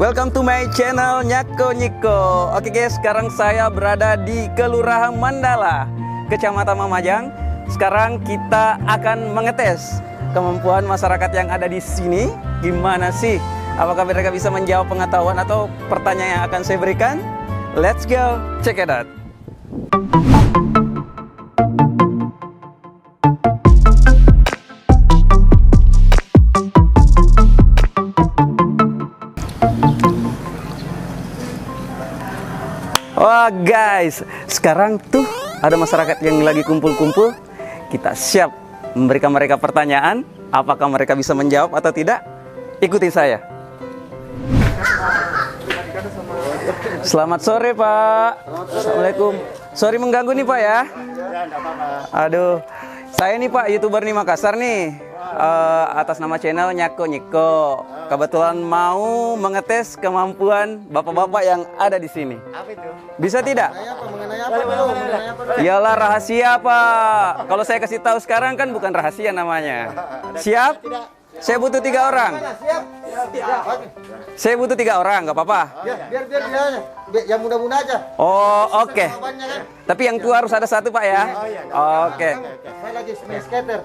Welcome to my channel Nyako Nyiko. Oke guys, sekarang saya berada di Kelurahan Mandala, Kecamatan Mamajang. Sekarang kita akan mengetes kemampuan masyarakat yang ada di sini. Gimana sih? Apakah mereka bisa menjawab pengetahuan atau pertanyaan yang akan saya berikan? Let's go, check it out. Wah guys, sekarang tuh ada masyarakat yang lagi kumpul-kumpul. Kita siap memberikan mereka pertanyaan. Apakah mereka bisa menjawab atau tidak? Ikuti saya. Selamat sore Pak. Assalamualaikum. Sorry mengganggu nih Pak ya. Aduh, saya nih Pak YouTuber nih Makassar nih. Atas nama channel Nyako Nyiko. Kebetulan mau mengetes kemampuan bapak-bapak yang ada di sini. Apa itu? Bisa tidak? Mengenai apa dulu? Iyalah rahasia Pak. Kalau saya kasih tahu sekarang kan bukan rahasia namanya. Siap? Saya butuh 3 orang. Siap. Saya butuh 3 orang, nggak apa-apa. Biar dia aja. Yang muda-muda aja. Oh oke. Jawabannya kan. Tapi yang tua harus ada 1 Pak ya. Oke. Saya lagi main skater.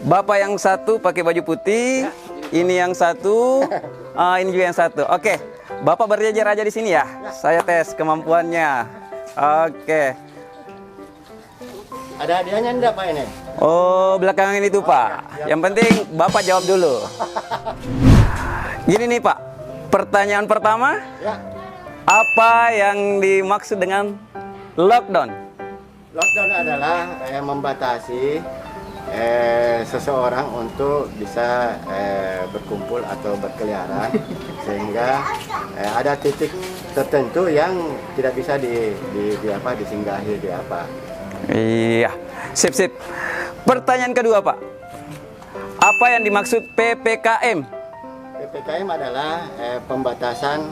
Bapak yang 1 pakai baju putih. Ini yang 1. Ini juga yang 1. Oke. Bapak berjajar aja di sini ya. Saya tes kemampuannya. Oke. Ada hadiahnya enggak Pak ini? Oh, belakangan itu Pak. Yang penting Bapak jawab dulu. Gini nih Pak. Pertanyaan pertama, Ya. apa yang dimaksud dengan lockdown? Lockdown adalah membatasi seseorang untuk bisa berkumpul atau berkeliaran sehingga ada titik tertentu yang tidak bisa disinggahi di apa. Iya, sip. Pertanyaan kedua Pak. Apa yang dimaksud PPKM? PPKM adalah pembatasan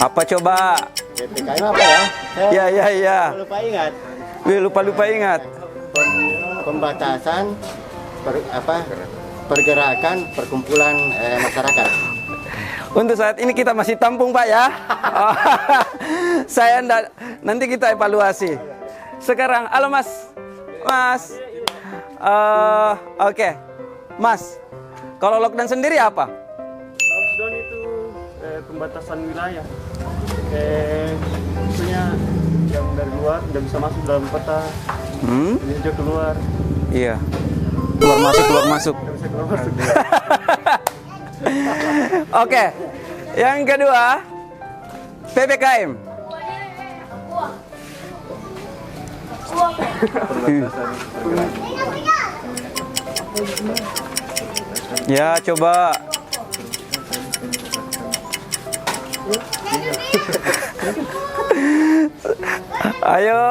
Apa coba? PPKM apa ya? Ya. Lupa ingat. Lupa ingat. Pembatasan pergerakan perkumpulan masyarakat. Untuk saat ini kita masih tampung Pak ya. Saya enggak, nanti kita evaluasi. Sekarang, halo Mas. Oke. Mas, kalau lockdown sendiri apa? Lockdown itu pembatasan wilayah. Maksudnya yang dari luar tidak bisa masuk dalam kota. Ini juga keluar. Iya. Keluar masuk. Tidak bisa keluar masuk. Oke. Yang kedua, PPKM. Ya, coba. Ayo,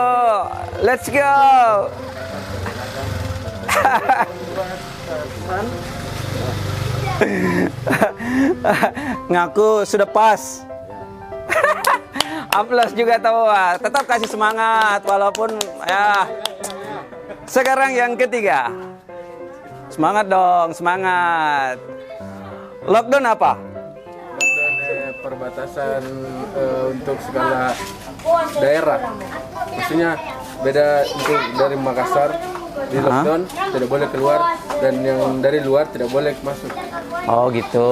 let's go. Ngaku sudah pas. Aplaus juga tahu. Tetap kasih semangat walaupun ya. Sekarang yang ketiga. Semangat dong, semangat. Lockdown apa? Lockdown perbatasan untuk segala daerah. Maksudnya beda untuk dari Makassar. Di lockdown tidak boleh keluar dan yang dari luar tidak boleh masuk. Oh gitu.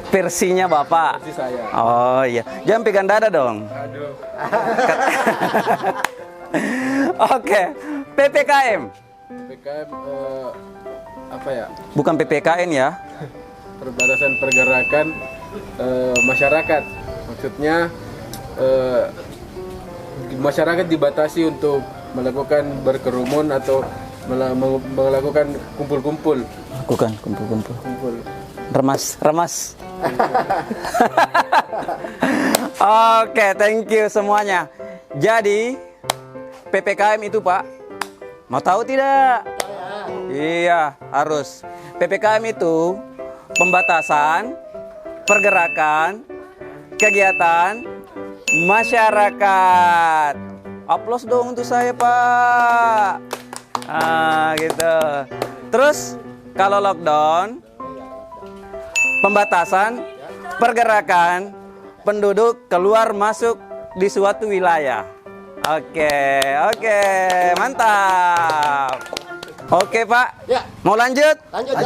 Versinya Bapak. Versi saya. Oh iya. Jangan pegang dada dong. Aduh. Oke. PPKM. PPKM apa ya? Bukan PPKN ya. Perbatasan pergerakan masyarakat. Maksudnya masyarakat dibatasi untuk melakukan berkerumun atau melakukan kumpul-kumpul. Bukan kumpul-kumpul. Remas. Oke, thank you semuanya. Jadi PPKM itu Pak, mau tahu tidak? Iya, harus. PPKM itu pembatasan pergerakan kegiatan masyarakat. Aplaus dong untuk saya Pak. Gitu. Terus kalau lockdown pembatasan pergerakan penduduk keluar masuk di suatu wilayah. Oke, mantap. Oke Pak, Ya. mau lanjut? Lanjut.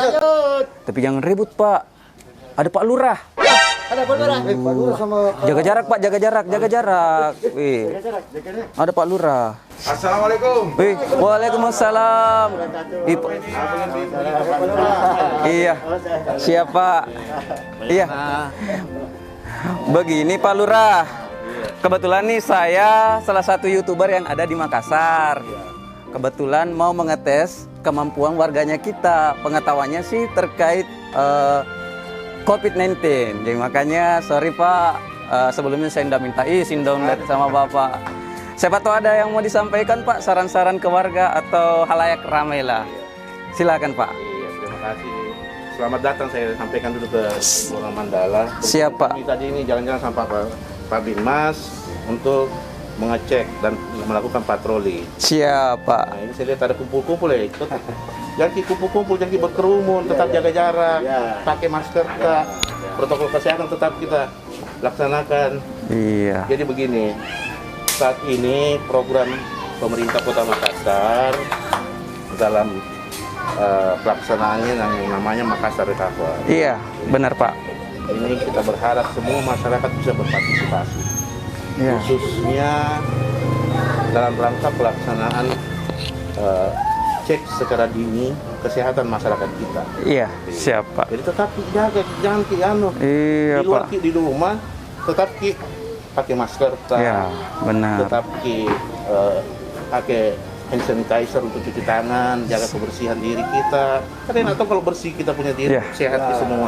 Tapi jangan ribut Pak. Ada Pak Lurah. Ada Pak Lurah. Pak Lurah sama Jaga jarak Pak, jaga jarak. Wih, ada Pak Lurah. Assalamualaikum. Wih, waalaikumsalam. Iya, siapa? Iya. Begini Pak Lurah. Kebetulan nih saya salah satu YouTuber yang ada di Makassar. Kebetulan mau mengetes kemampuan warganya kita. Pengetahuannya sih terkait COVID-19. Jadi makanya sorry Pak, sebelumnya saya udah minta izin dong sama Bapak. Siapa tahu ada yang mau disampaikan Pak, saran-saran ke warga atau halayak ramai lah. Silakan Pak. Iya, terima kasih. Selamat datang, saya sampaikan dulu ke Kelurahan Mandala. Siapa? Kami tadi ini jalan-jalan sama Pak Binmas untuk mengecek dan melakukan patroli. Siapa? Nah, ini saya lihat ada kumpul-kumpul ya. Jangan kumpul-kumpul, jangan berkerumun, tetap jaga jarak, pakai masker, protokol kesehatan tetap kita laksanakan. Iya. Jadi begini, saat ini program pemerintah Kota Makassar dalam pelaksanaannya yang namanya Makassar Recover. Iya, benar Pak. Ini kita berharap semua masyarakat bisa berpartisipasi, Iya. khususnya dalam rangka pelaksanaan cek secara dini kesehatan masyarakat kita. Iya, siapa? Jadi tetap jaga, jangan Iya di luar Pak. di rumah tetap pakai masker, Iya, benar. tetap pakai hand sanitizer untuk cuci tangan, jaga kebersihan diri kita. Karena atau kalau bersih kita punya diri, Iya. sehat di semua.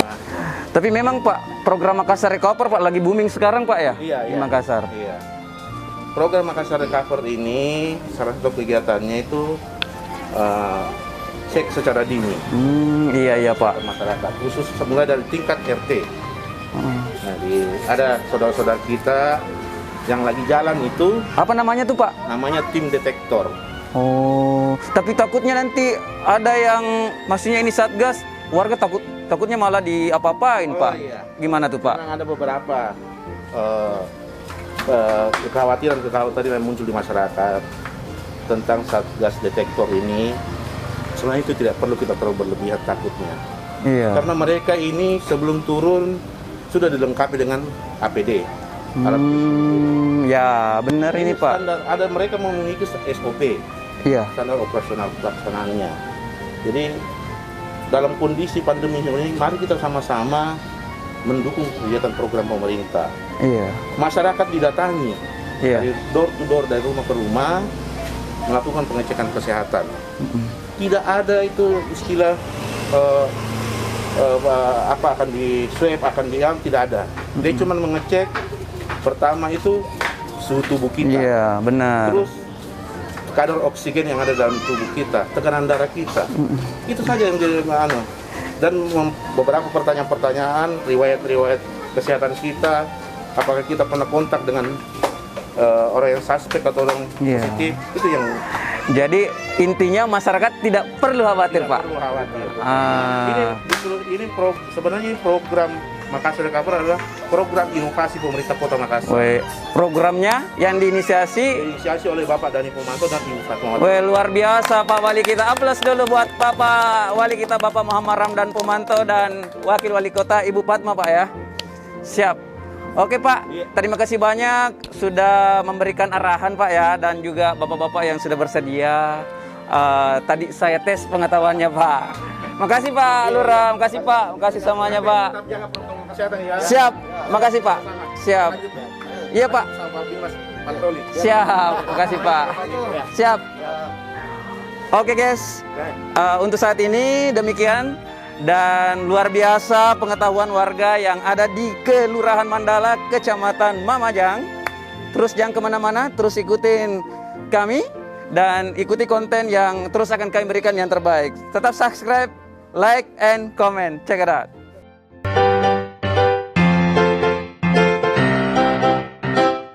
Tapi memang Pak, program Makassar Recover Pak lagi booming sekarang Pak ya? Iya, Di iya. Makassar. Iya. Program Makassar Recover ini salah satu kegiatannya itu cek secara dini Iya Pak. masyarakat, khusus mulai dari tingkat RT. Hmm. Nah, ada saudara-saudara kita yang lagi jalan itu Apa namanya tuh Pak? namanya tim detektor. Oh, tapi takutnya nanti ada yang maksudnya ini Satgas, warga takutnya malah diapa-apain Pak. Iya. Gimana tuh Pak? Memang ada beberapa kekhawatiran yang muncul di masyarakat tentang Satgas detektor ini. Sebenarnya itu tidak perlu kita terlalu berlebihan takutnya. Iya. Karena mereka ini sebelum turun sudah dilengkapi dengan APD. Alat Ya benar ini Pak. standar, ada mereka memiliki SOP, Iya. standar operasional pelaksanaannya. Jadi dalam kondisi pandemi ini, mari kita sama-sama mendukung kegiatan program pemerintah. Iya. Masyarakat didatangi Iya. dari door to door, dari rumah ke rumah, melakukan pengecekan kesehatan. Tidak ada itu istilah apa akan di swab, akan diam, tidak ada. Dia cuma mengecek pertama itu suhu tubuh kita, Iya, benar. terus kadar oksigen yang ada dalam tubuh kita, tekanan darah kita. Itu saja yang jadi dan beberapa pertanyaan-pertanyaan, riwayat-riwayat kesehatan kita, apakah kita pernah kontak dengan orang yang suspek atau orang Iya. positif, itu yang Jadi intinya masyarakat tidak perlu khawatir tidak Pak. perlu khawatir. Ah. Sebenarnya program Makassar Recover adalah program inovasi pemerintah Kota Makassar. Woi, programnya yang diinisiasi. Diinisiasi oleh Bapak Dani Pomanto dan Ibu Fatma. Woi, luar biasa Pak Wali kita. Aplaus dulu buat Bapak Wali kita Bapak Muhammad Ramdan Pomanto dan Wakil Wali Kota Ibu Fatma Pak ya. Siap. Oke Pak, terima kasih banyak sudah memberikan arahan Pak ya, dan juga Bapak-Bapak yang sudah bersedia. Tadi saya tes pengetahuannya Pak. Makasih Pak Lurah, makasih Pak, makasih semuanya Pak. Tetap jaga protokol kesehatan ya. Siap, makasih Pak. Siap. Iya Pak. Sama Bimas patroli. Siap, makasih Pak. Siap. Oke guys, untuk saat ini demikian. Dan luar biasa pengetahuan warga yang ada di Kelurahan Mandala, Kecamatan Mamajang. Terus jangan kemana-mana, terus ikutin kami dan ikuti konten yang terus akan kami berikan yang terbaik. Tetap subscribe, like, and comment. Check it out.